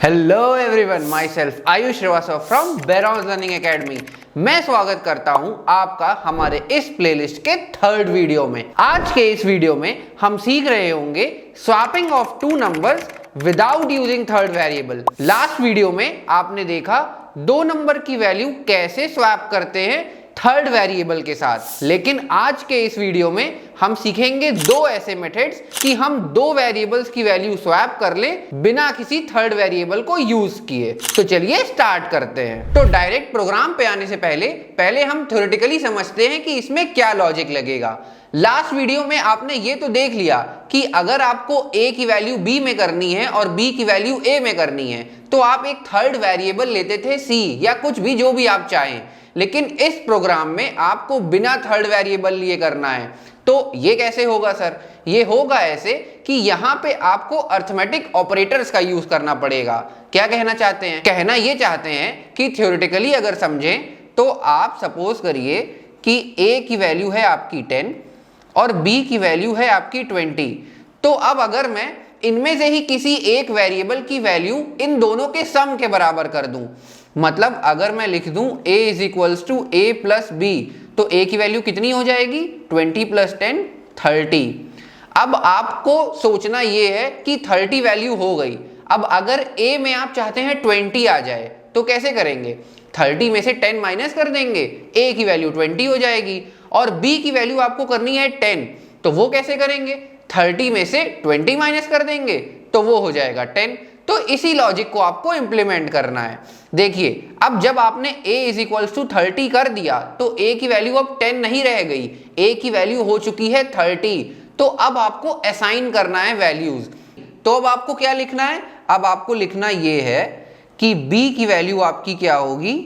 Hello everyone, myself Ayush Shrivastava from Barron's learning academy. मैं स्वागत करता हूं आपका हमारे इस प्लेलिस्ट के थर्ड वीडियो में। आज के इस वीडियो में हम सीख रहे होंगे swapping of two numbers without using third variable. Last video में आपने देखा दो नंबर की वैल्यू कैसे स्वैप करते हैं थर्ड वेरिएबल के साथ, लेकिन आज के इस वीडियो में हम सीखेंगे दो ऐसे मेथड्स कि हम दो वेरिएबल्स की वैल्यू स्वैप कर लें बिना किसी थर्ड वेरिएबल को यूज किए। तो चलिए स्टार्ट करते हैं। तो डायरेक्ट प्रोग्राम पे आने से पहले हम थ्योरेटिकली समझते हैं कि इसमें क्या लॉजिक लगेगा। लास्ट वीडियो में आपने ये तो देख लिया कि अगर आपको a की वैल्यू b में करनी है और b की वैल्यू a में करनी है तो आप एक थर्ड वेरिएबल लेते थे c या कुछ भी, जो भी आप चाहें। लेकिन इस प्रोग्राम में आपको बिना थर्ड वेरिएबल लिए करना है। तो ये कैसे होगा सर? ये होगा ऐसे कि यहाँ पे आपको अर्थमेटिक ऑपरेटर्स का यूज करना पड़ेगा। क्या कहना चाहते हैं? कहना ये चाहते हैं कि थ्योरेटिकली अगर समझें तो आप सपोज करिए कि a की वैल्यू है आपकी 10 और b की वैल्यू है आपकी 20। तो अब अगर मैं इनमें से ही किसी एक वेरिएबल की वैल्यू इन दोनों के सम के बराबर कर दूं, मतलब अगर मैं लिख दूं a is equals to a plus B, तो a की वैल्यू कितनी हो जाएगी? 20 प्लस 10 30। अब आपको सोचना ये है कि 30 वैल्यू हो गई। अब अगर a में आप चाहते हैं 20 आ जाए तो कैसे करेंगे? 30 में से 10 माइनस कर देंगे, a की वैल्यू 20 हो जाएगी और b की वैल्यू आपको करनी है 10, तो वो कैसे करेंगे? 30 में से 20 माइनस कर देंगे तो वो हो जाएगा 10। तो इसी लॉजिक को आपको इंप्लीमेंट करना है। देखिए, अब जब आपने a इज इक्वल्स टू 30 कर दिया तो a की वैल्यू अब 10 नहीं रह गई, a की वैल्यू हो चुकी है 30। तो अब आपको असाइन करना है वैल्यूज। तो अब आपको क्या लिखना है? अब आपको लिखना ये है कि b की वैल्यू आपकी क्या होगी,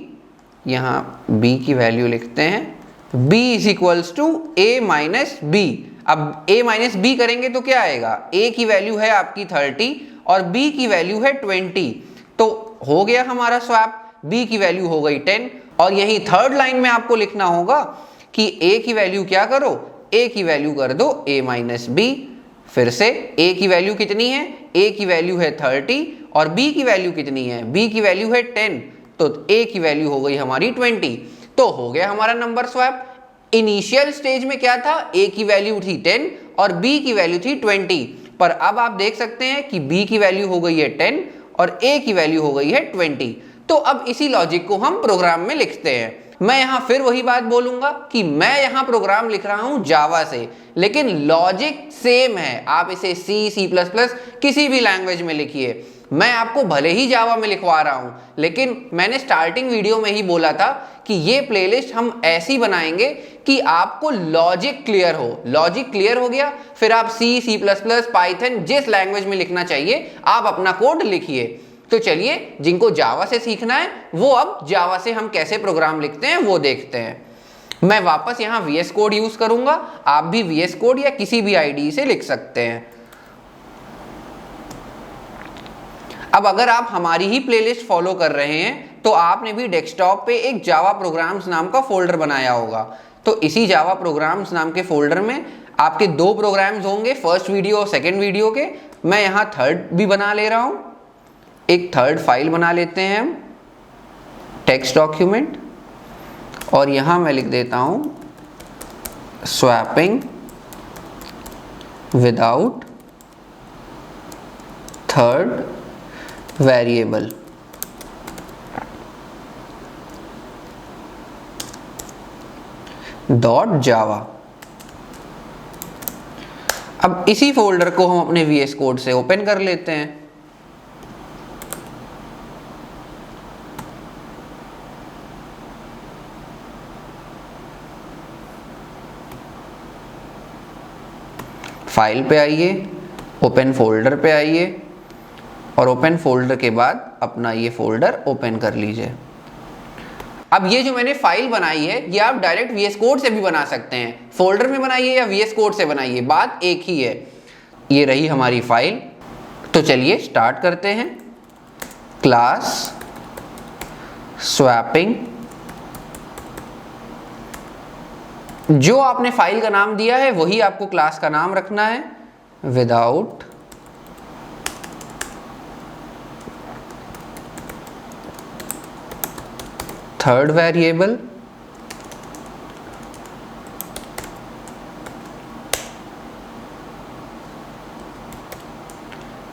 यहाँ b की वैल्यू लिखते हैं b is equals to a minus b। अब a माइनस b करेंगे तो क्या आएगा? a की वैल्यू है आपकी 30 और b की वैल्यू है 20, तो हो गया हमारा स्वैप। b की वैल्यू हो गई 10 और यही थर्ड लाइन में आपको लिखना होगा कि a की वैल्यू क्या करो? a की वैल्यू कर दो a माइनस b। फिर से a की वैल्यू कितनी है? a की वैल्यू है 30 और b की वैल्यू कितनी है? b की वैल्यू है 10, तो a की वैल्यू हो गई हमारी 20। तो हो गया हमारा नंबर स्वैप। इनिशियल स्टेज में क्या था? a की वैल्यू थी 10 और b की वैल्यू थी 20, पर अब आप देख सकते हैं कि b की वैल्यू हो गई है 10 और a की वैल्यू हो गई है 20। तो अब इसी लॉजिक को हम प्रोग्राम में लिखते हैं। मैं यहां फिर वही बात बोलूंगा कि मैं यहां प्रोग्राम लिख रहा हूं जावा से, लेकिन लॉजिक सेम है। आप इसे C++ किसी भी लैंग्वेज में लिखिए। मैं आपको भले ही जावा में लिखवा रहा हूं, लेकिन मैंने स्टार्टिंग वीडियो में ही बोला था कि ये प्लेलिस्ट हम ऐसी बनाएंगे कि आपको लॉजिक क्लियर हो। लॉजिक क्लियर हो गया, फिर आप C++, पाइथन जिस लैंग्वेज में लिखना चाहिए आप अपना कोड लिखिए। तो चलिए, जिनको जावा से सीखना है वो अब जावा से हम कैसे प्रोग्राम लिखते हैं वो देखते हैं। मैं वापस यहाँ VS कोड यूज करूंगा, आप भी VS कोड या किसी भी IDE से लिख सकते हैं। अब अगर आप हमारी ही प्लेलिस्ट फॉलो कर रहे हैं तो आपने भी डेस्कटॉप पे एक जावा प्रोग्राम्स नाम का फोल्डर बनाया होगा। तो इसी जावा प्रोग्राम्स नाम के फोल्डर में आपके दो प्रोग्राम्स होंगे, फर्स्ट वीडियो और सेकंड वीडियो के। मैं यहाँ थर्ड भी बना ले रहा हूँ। एक थर्ड फाइल बना लेते हैं हम, टेक्स्ट डॉक्यूमेंट, और यहाँ मैं लिख देता हूँ swapping without third variable. .java। अब इसी फोल्डर को हम अपने VS कोड से ओपन कर लेते हैं। फाइल पे आइए, ओपन फोल्डर पे आइए और ओपन फोल्डर के बाद अपना ये फोल्डर ओपन कर लीजिए। अब ये जो मैंने फाइल बनाई है ये आप डायरेक्ट VS कोड से भी बना सकते हैं। फोल्डर में बनाइए या VS कोड से बनाइए, बात एक ही है। ये रही हमारी फाइल। तो चलिए स्टार्ट करते हैं। क्लास स्वैपिंग, जो आपने फाइल का नाम दिया है वही आपको क्लास का नाम रखना है, without third variable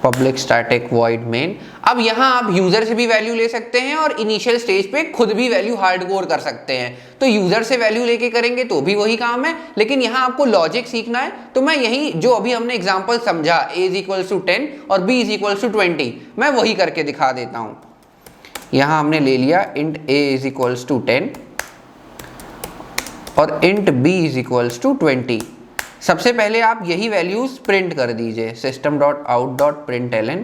public static void main. अब यहाँ आप यूजर से भी वैल्यू ले सकते हैं और इनिशियल स्टेज पे खुद भी वैल्यू हार्डकोर कर सकते हैं। तो यूजर से वैल्यू लेके करेंगे तो भी वही काम है, लेकिन यहाँ आपको लॉजिक सीखना है। तो मैं यही जो अभी हमने एग्जांपल समझा a इज इक्वल्स टू 10 और b इज इक्वल्स टू 20, मैं वही करके दिखा देता हूँ। यहाँ हमने ले लिया int a is equals to 10 और int b is equals to 20। सबसे पहले आप यही वैल्यूज प्रिंट कर दीजिए, system.out.println।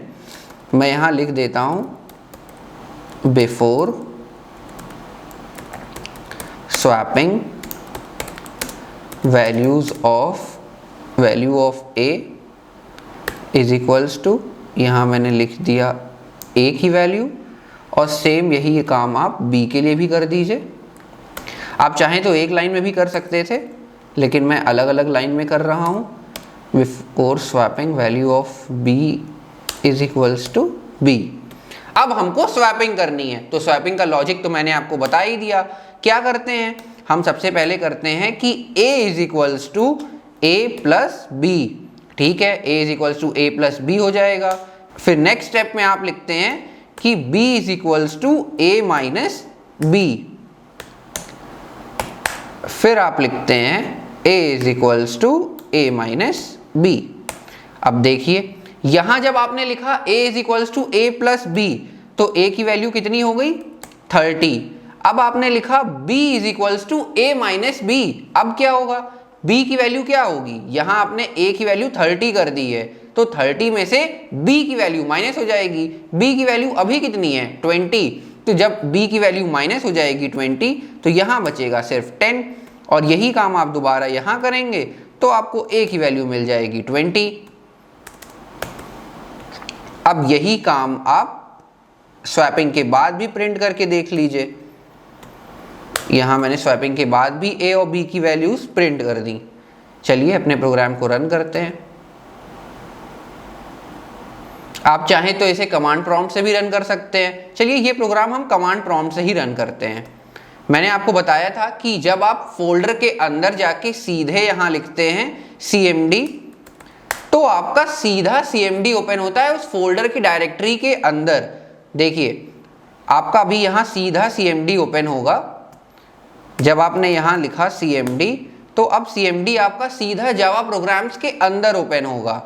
मैं यहाँ लिख देता हूँ before swapping value of a is equals to, यहाँ मैंने लिख दिया a की वैल्यू, और सेम यही काम आप b के लिए भी कर दीजिए। आप चाहें तो एक लाइन में भी कर सकते थे, लेकिन मैं अलग अलग लाइन में कर रहा हूँ। Before swapping value of b is equals to b। अब हमको स्वैपिंग करनी है, तो स्वैपिंग का लॉजिक तो मैंने आपको बता ही दिया। क्या करते हैं हम, सबसे पहले करते हैं कि a is equals to a plus B. ठीक है, a is equals to a plus B हो जाएगा। फिर नेक्स्ट स्टेप में आप लिखते हैं कि b is equals to a minus B. फिर आप लिखते हैं a is equals to a minus B. अब देखिए यहां जब आपने लिखा a is equals to a plus B, तो a की वैल्यू कितनी हो गई 30। अब आपने लिखा b is equals to a minus B, अब क्या होगा, b की वैल्यू क्या होगी, यहां आपने a की वैल्यू 30 कर दी है, तो 30 में से b की वैल्यू माइनस हो जाएगी। b की वैल्यू अभी कितनी है 20, तो जब b की वैल्यू माइनस हो जाएगी 20, तो यहां बचेगा सिर्फ 10, और यही काम आप दोबारा यहां करेंगे तो आपको a की वैल्यू मिल जाएगी 20। अब यही काम आप स्वैपिंग के बाद भी प्रिंट करके देख लीजिए। यहां मैंने स्वैपिंग के बाद भी a और b की वैल्यूज प्रिंट कर दी। चलिए अपने प्रोग्राम को रन करते हैं। आप चाहें तो इसे कमांड प्रॉम्प्ट से भी रन कर सकते हैं। चलिए ये प्रोग्राम हम कमांड प्रॉम्प्ट से ही रन करते हैं। मैंने आपको बताया था कि जब आप फोल्डर के अंदर जाके सीधे यहाँ लिखते हैं cmd, तो आपका सीधा cmd ओपन होता है उस फोल्डर की डायरेक्टरी के अंदर। देखिए आपका भी यहाँ सीधा cmd ओपन होगा। जब आपने यहाँ लिखा cmd, तो अब cmd आपका सीधा जावा प्रोग्राम्स के अंदर ओपन होगा।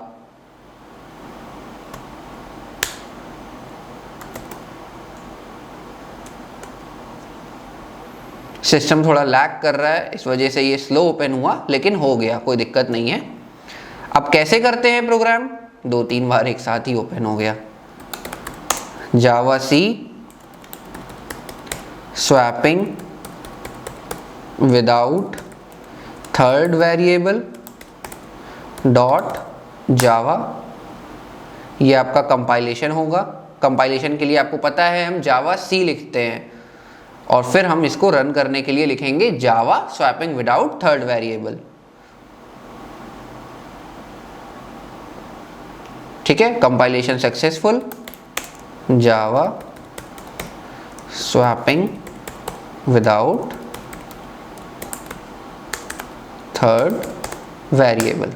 सिस्टम थोड़ा लैग कर रहा है, इस वजह से ये स्लो ओपन हुआ, लेकिन हो गया, कोई दिक्कत नहीं है। अब कैसे करते हैं प्रोग्राम, 2-3 बार एक साथ ही ओपन हो गया। Java C swapping without third variable dot Java, ये आपका कंपाइलेशन होगा। कंपाइलेशन के लिए आपको पता है हम जावा सी लिखते हैं, और फिर हम इसको रन करने के लिए लिखेंगे जावा स्वैपिंग विदाउट थर्ड वेरिएबल। ठीक है, compilation successful, Java swapping without third variable.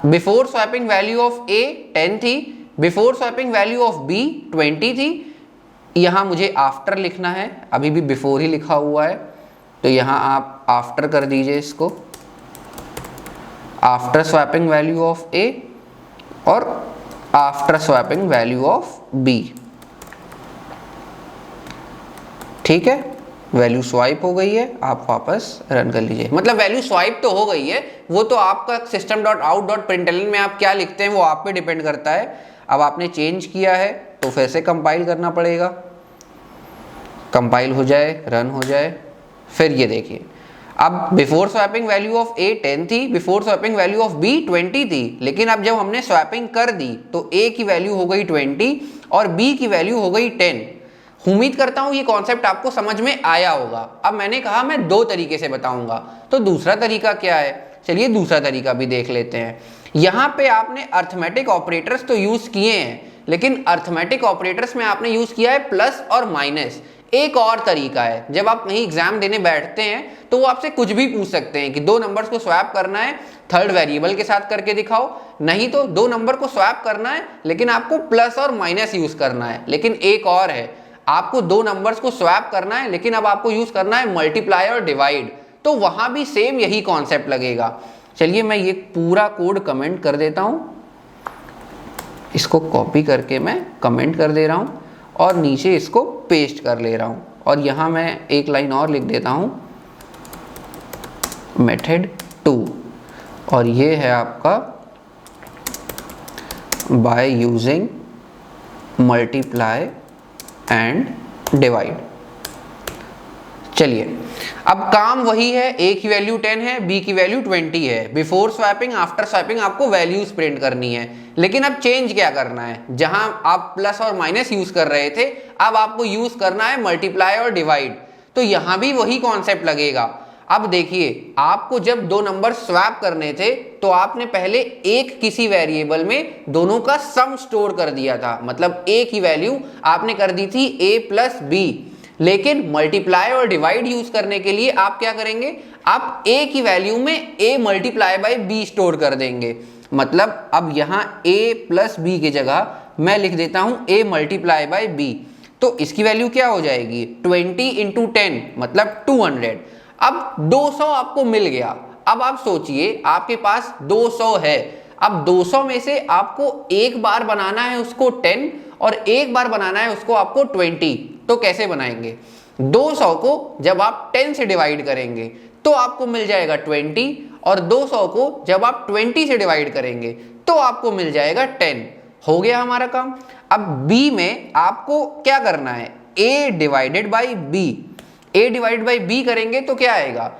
Before swapping value of a 10 थी, before swapping value of b 20 थी। यहाँ मुझे आफ्टर लिखना है, अभी भी बिफोर ही लिखा हुआ है, तो यहाँ आप आफ्टर कर दीजिए इसको, after swapping value of a और after swapping value of b। ठीक है, वैल्यू स्वाइप हो गई है, आप वापस रन कर लीजिए। मतलब वैल्यू स्वाइप तो हो गई है, वो तो आपका system.out.println में आप क्या लिखते हैं वो आप पे डिपेंड करता है। अब आपने चेंज किया है तो फिर से कंपाइल करना पड़ेगा, कंपाइल हो जाए, रन हो जाए। फिर ये देखिए, अब before swapping value of a 10 थी, before swapping value of b 20 थी, लेकिन अब जब हमने स्वैपिंग कर दी तो a की वैल्यू हो गई 20 और b की वैल्यू हो गई 10। उम्मीद करता हूं ये कॉन्सेप्ट आपको समझ में आया होगा। अब मैंने कहा मैं 2 तरीके से बताऊंगा, तो दूसरा तरीका क्या है, चलिए दूसरा तरीका भी देख लेते हैं। यहाँ पे आपने अर्थमेटिक ऑपरेटर्स तो यूज किए हैं, लेकिन अर्थमेटिक ऑपरेटर्स में आपने यूज किया है प्लस और माइनस। एक और तरीका है, जब आप कहीं एग्जाम देने बैठते हैं तो वो आपसे कुछ भी पूछ सकते हैं कि दो नंबर्स को स्वैप करना है, थर्ड वेरिएबल के साथ करके दिखाओ, नहीं तो दो नंबर को स्वैप करना है लेकिन आपको प्लस और माइनस यूज करना है। लेकिन एक और है, आपको दो नंबर्स को स्वैप करना है लेकिन अब आपको यूज करना है मल्टीप्लाई और डिवाइड, तो वहां भी सेम यही कॉन्सेप्ट लगेगा। चलिए मैं ये पूरा कोड कमेंट कर देता हूं, इसको कॉपी करके मैं कमेंट कर दे रहा हूं और नीचे इसको पेस्ट कर ले रहा हूं, और यहां मैं एक लाइन और लिख देता हूं, मेथड 2, और ये है आपका by using multiply and divide. चलिए अब काम वही है, ए की वैल्यू 10 है, बी की वैल्यू 20 है। बिफोर स्वैपिंग आफ्टर स्वैपिंग आपको वैल्यूज प्रिंट करनी है, लेकिन अब चेंज क्या करना है, जहां आप प्लस और माइनस यूज कर रहे थे अब आपको यूज करना है मल्टीप्लाई और डिवाइड। तो यहां भी वही कॉन्सेप्ट लगेगा। अब देखिए, आपको जब दो नंबर स्वैप करने थे तो आपने पहले एक किसी वेरिएबल में दोनों का सम स्टोर कर दिया था, मतलब ए की वैल्यू आपने कर दी थी a प्लस बी। लेकिन मल्टीप्लाई और डिवाइड यूज करने के लिए आप क्या करेंगे, आप a की वैल्यू में a multiply by b store कर देंगे। मतलब अब यहां a प्लस बी की जगह मैं लिख देता हूं a मल्टीप्लाई बाय b, तो इसकी वैल्यू क्या हो जाएगी 20 इंटू 10 मतलब 200। अब 200 आपको मिल गया। अब आप सोचिए आपके पास 200 है, अब 200 में से आपको एक बार बनाना है उसको 10 और एक बार बनाना है उसको आपको 20। तो कैसे बनाएंगे, 200 को जब आप 10 से डिवाइड करेंगे तो आपको मिल जाएगा 20, और 200 को जब आप 20 से डिवाइड करेंगे तो आपको मिल जाएगा 10। हो गया हमारा काम। अब b में आपको क्या करना है, a divided by b। a divide by b करेंगे तो क्या आएगा,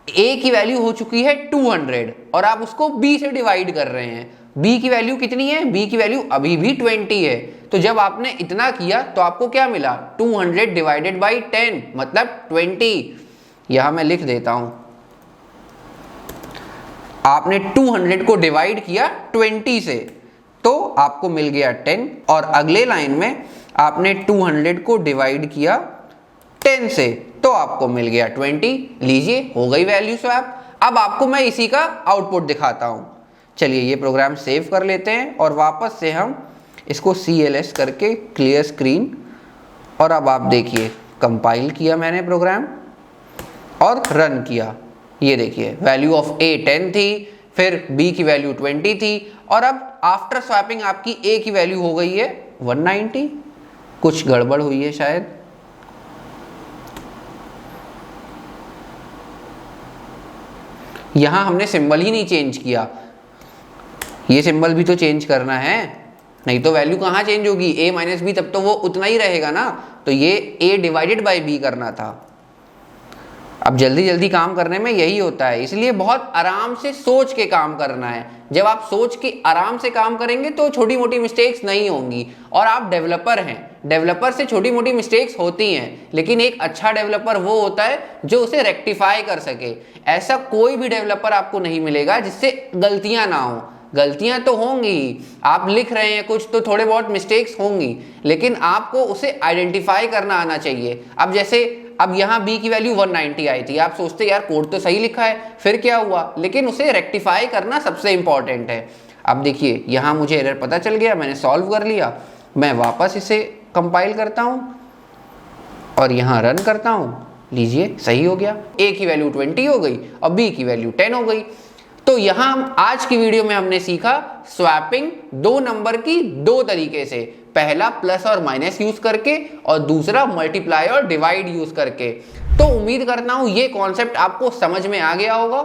a की वैल्यू हो चुकी है 200 और आप उसको b से डिवाइड कर रहे हैं। b की वैल्यू कितनी है, b की वैल्यू अभी भी 20 है। तो जब आपने इतना किया तो आपको क्या मिला, 200 डिवाइडेड बाई 10 मतलब 20। यहां मैं लिख देता हूं, आपने 200 को डिवाइड किया 20 से तो आपको मिल गया 10, और अगले लाइन में आपने 200 को डिवाइड किया 10 से तो आपको मिल गया 20। लीजिए हो गई वैल्यू स्वैप। अब आपको मैं इसी का आउटपुट दिखाता हूं। चलिए ये प्रोग्राम सेव कर लेते हैं और वापस से हम इसको CLS करके क्लियर स्क्रीन, और अब आप देखिए कंपाइल किया मैंने प्रोग्राम और रन किया। ये देखिए वैल्यू ऑफ a 10 थी, फिर b की वैल्यू 20 थी, और अब आफ्टर स्वैपिंग आपकी a की वैल्यू हो गई है 190। कुछ गड़बड़ हुई है शायद, यहां हमने सिंबल ही नहीं चेंज किया, ये सिंबल भी तो चेंज करना है, नहीं तो वैल्यू कहां चेंज होगी, a माइनस बी, तब तो वो उतना ही रहेगा ना। तो ये a डिवाइडेड बाई b करना था। अब जल्दी जल्दी काम करने में यही होता है, इसलिए बहुत आराम से सोच के काम करना है। जब आप सोच के आराम से काम करेंगे तो छोटी मोटी मिस्टेक्स नहीं होंगी। और आप डेवलपर हैं, डेवलपर से छोटी मोटी मिस्टेक्स होती हैं, लेकिन एक अच्छा डेवलपर वो होता है जो उसे रेक्टिफाई कर सके। ऐसा कोई भी डेवलपर आपको नहीं मिलेगा जिससे गलतियां ना हो। गलतियां तो होंगी, आप लिख रहे हैं कुछ तो थोड़े बहुत मिस्टेक्स होंगी, लेकिन आपको उसे आइडेंटिफाई करना आना चाहिए। अब जैसे अब यहाँ b की वैल्यू 190 आई थी, आप सोचते यार कोड तो सही लिखा है, फिर क्या हुआ, लेकिन उसे रेक्टिफाई करना सबसे इंपॉर्टेंट है। अब देखिए यहाँ मुझे एरर पता चल गया, मैंने सॉल्व कर लिया। मैं वापस इसे कंपाइल करता हूँ और यहाँ रन करता हूँ। लीजिए सही हो गया, a की वैल्यू 20 हो गई और b की वैल्यू 10 हो गई। तो यहाँ आज की वीडियो में हमने सीखा स्वैपिंग दो नंबर की दो तरीके से, पहला प्लस और माइनस यूज करके और दूसरा मल्टीप्लाई और डिवाइड यूज करके। तो उम्मीद करता हूं ये कॉन्सेप्ट आपको समझ में आ गया होगा।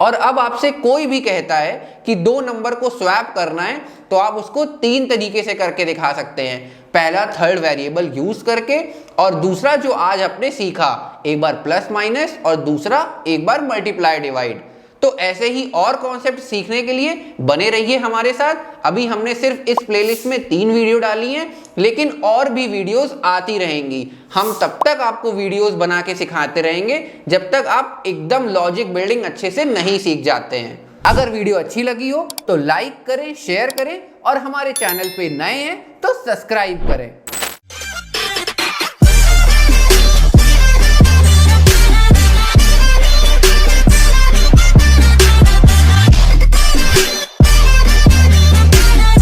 और अब आपसे कोई भी कहता है कि दो नंबर को स्वैप करना है तो आप उसको तीन तरीके से करके दिखा सकते हैं। पहला थर्ड वेरिएबल यूज करके, और दूसरा जो आज आपने सीखा एक बार प्लस माइनस और दूसरा एक बार मल्टीप्लाई डिवाइड। तो ऐसे ही और कॉन्सेप्ट सीखने के लिए बने रहिए हमारे साथ। अभी हमने सिर्फ इस प्लेलिस्ट में 3 वीडियो डाली हैं, लेकिन और भी वीडियोस आती रहेंगी। हम तब तक आपको वीडियोस बना के सिखाते रहेंगे जब तक आप एकदम लॉजिक बिल्डिंग अच्छे से नहीं सीख जाते हैं। अगर वीडियो अच्छी लगी हो तो लाइक करें, शेयर करें और हमारे चैनल पे नए हैं तो सब्सक्राइब करें।